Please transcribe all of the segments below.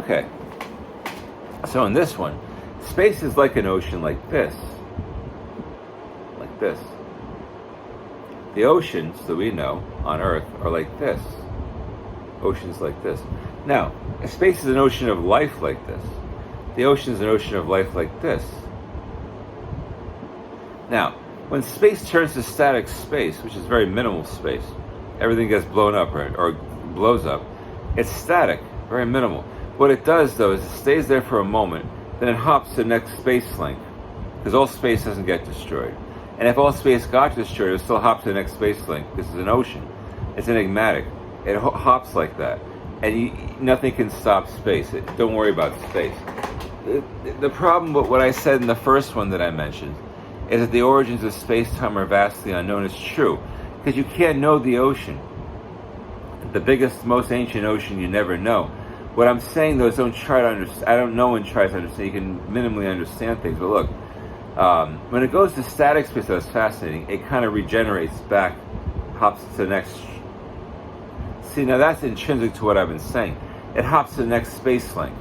Okay. So in this one, space is like an ocean like this. Like this. The oceans that we know on Earth are like this. Oceans like this. Now, space is an ocean of life like this. The ocean is an ocean of life like this. Now, when space turns to static space, which is very minimal space, everything gets blown up, right? Or blows up. It's static, very minimal. What it does, though, is it stays there for a moment, then it hops to the next space link, because all space doesn't get destroyed. And if all space got destroyed, it would still hop to the next space link. This is an ocean. It's enigmatic. It hops like that. And nothing can stop space. Don't worry about space. The problem with what I said in the first one that I mentioned is that the origins of space-time are vastly unknown. It's true, because you can't know the ocean. The biggest, most ancient ocean you never know. What I'm saying, though, is don't try to understand. I don't know and try to understand. You can minimally understand things. But look, when it goes to static space, that's fascinating. It kind of regenerates back, hops to the next. See, now that's intrinsic to what I've been saying. It hops to the next space link,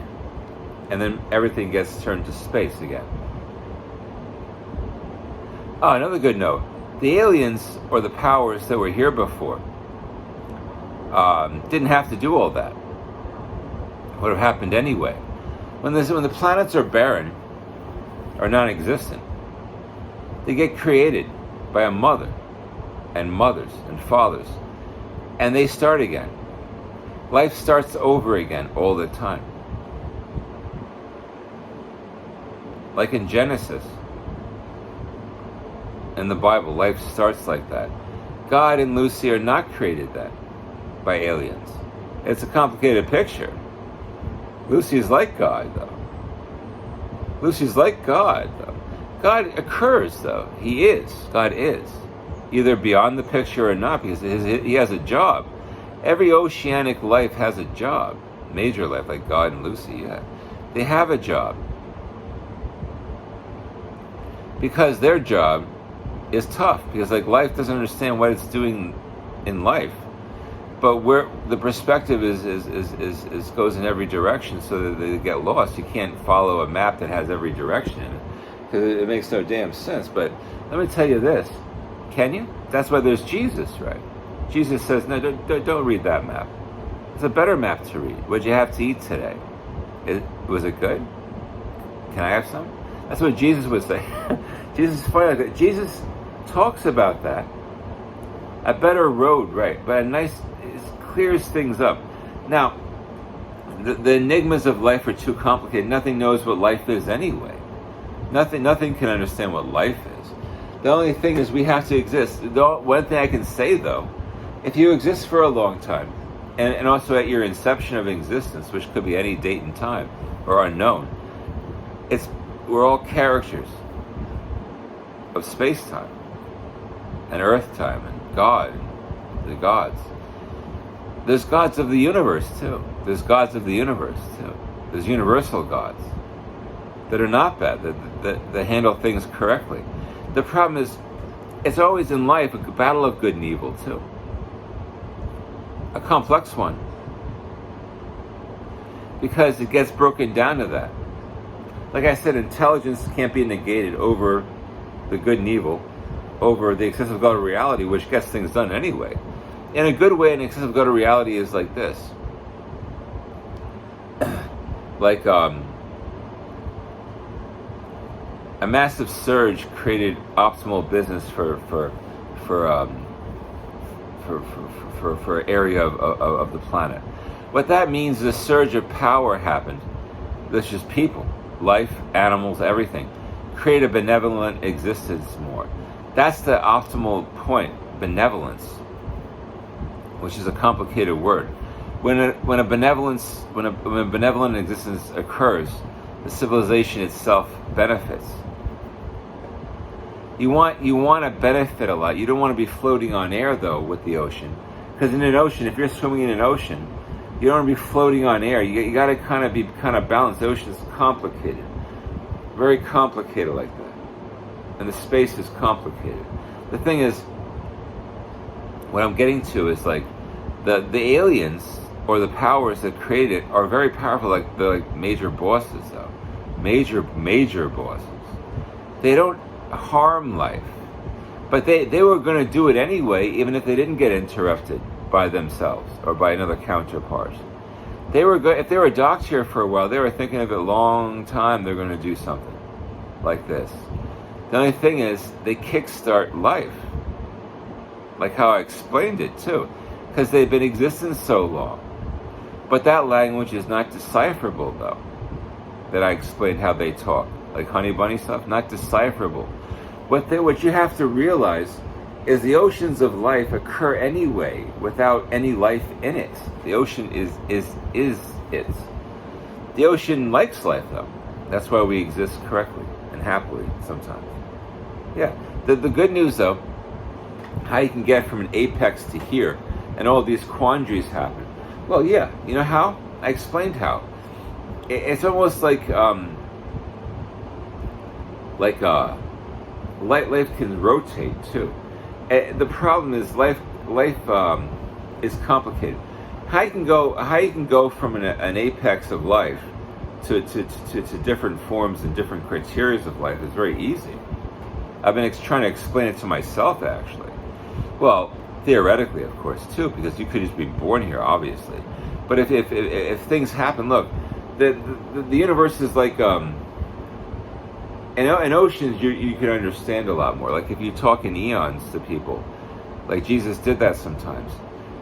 and then everything gets turned to space again. Oh, another good note. The aliens, or the powers that were here before, didn't have to do all that. It would have happened anyway. When the planets are barren, or non-existent, they get created by a mother, and mothers, and fathers, and they start again. Life starts over again all the time. Like in Genesis, in the Bible, life starts like that. God and Lucy are not created that by aliens. It's a complicated picture. Lucy's like God, though. Lucy's like God, though. God occurs, though. He is. God is. Either beyond the picture or not, because he has a job. Every oceanic life has a job. Major life, like God and Lucy, yeah. They have a job. Because their job is tough, because like life doesn't understand what it's doing in life, but where the perspective is goes in every direction, so that they get lost. You can't follow a map that has every direction in it, because it makes no damn sense. But let me tell you this: can you? That's why there's Jesus, right? Jesus says, no, don't read that map. It's a better map to read. What'd you have to eat today? Was it good? Can I have some? That's what Jesus would say. Jesus is funny like that. Jesus talks about that. A better road, right? But it clears things up. Now, the enigmas of life are too complicated. Nothing knows what life is anyway. Nothing can understand what life is. The only thing is we have to exist. One thing I can say, though, if you exist for a long time, and also at your inception of existence, which could be any date and time, or unknown, we're all characters of space-time, and Earth-time, and God, and the gods. There's gods of the universe, too. There's gods of the universe, too. There's universal gods that are not bad, that handle things correctly. The problem is, it's always in life a battle of good and evil, too. A complex one. Because it gets broken down to that. Like I said, intelligence can't be negated over the good and evil, over the excessive God of reality, which gets things done anyway. In a good way, an excessive God of reality is like this. Like a massive surge created optimal business for area of the planet. What that means is a surge of power happened. That's just people, life, animals, everything. Create a benevolent existence more. That's the optimal point, benevolence, which is a complicated word. When a benevolent existence occurs, the civilization itself benefits. You want to benefit a lot. You don't want to be floating on air, though, with the ocean. Because in an ocean, if you're swimming in an ocean, you don't want to be floating on air. You got to kind of be balanced. The ocean is complicated. Very complicated like that. And the space is complicated. The thing is, what I'm getting to is like, the aliens or the powers that create it are very powerful, like they're like major bosses though. Major bosses. They don't harm life. But they were going to do it anyway, even if they didn't get interrupted by themselves or by another counterpart. They were good. If they were docked here for a while, they were thinking of it a long time. They're going to do something like this. The only thing is, they kickstart life, like how I explained it too, because they've been in existence so long. But that language is not decipherable, though. That I explained how they talk, like Honey Bunny stuff, not decipherable. What you have to realize is the oceans of life occur anyway without any life in it. The ocean is it. The ocean likes life though. That's why we exist correctly and happily sometimes. Yeah. The good news though, how you can get from an apex to here and all these quandaries happen. Well, yeah, you know how? I explained how. It's almost like life can rotate too. The problem is life is complicated. How you can go from an apex of life to different forms and different criteria of life is very easy. I've been trying to explain it to myself actually. Well, theoretically, of course, too, because you could just be born here, obviously. But if things happen, look, the universe is like in oceans, you can understand a lot more. Like if you talk in eons to people, like Jesus did that sometimes,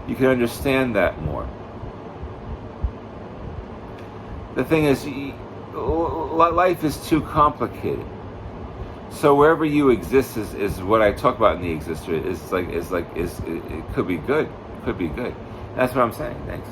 you can understand that more. The thing is, life is too complicated. So wherever you exist is what I talk about in the Exister. It could be good. It could be good. That's what I'm saying. Thanks.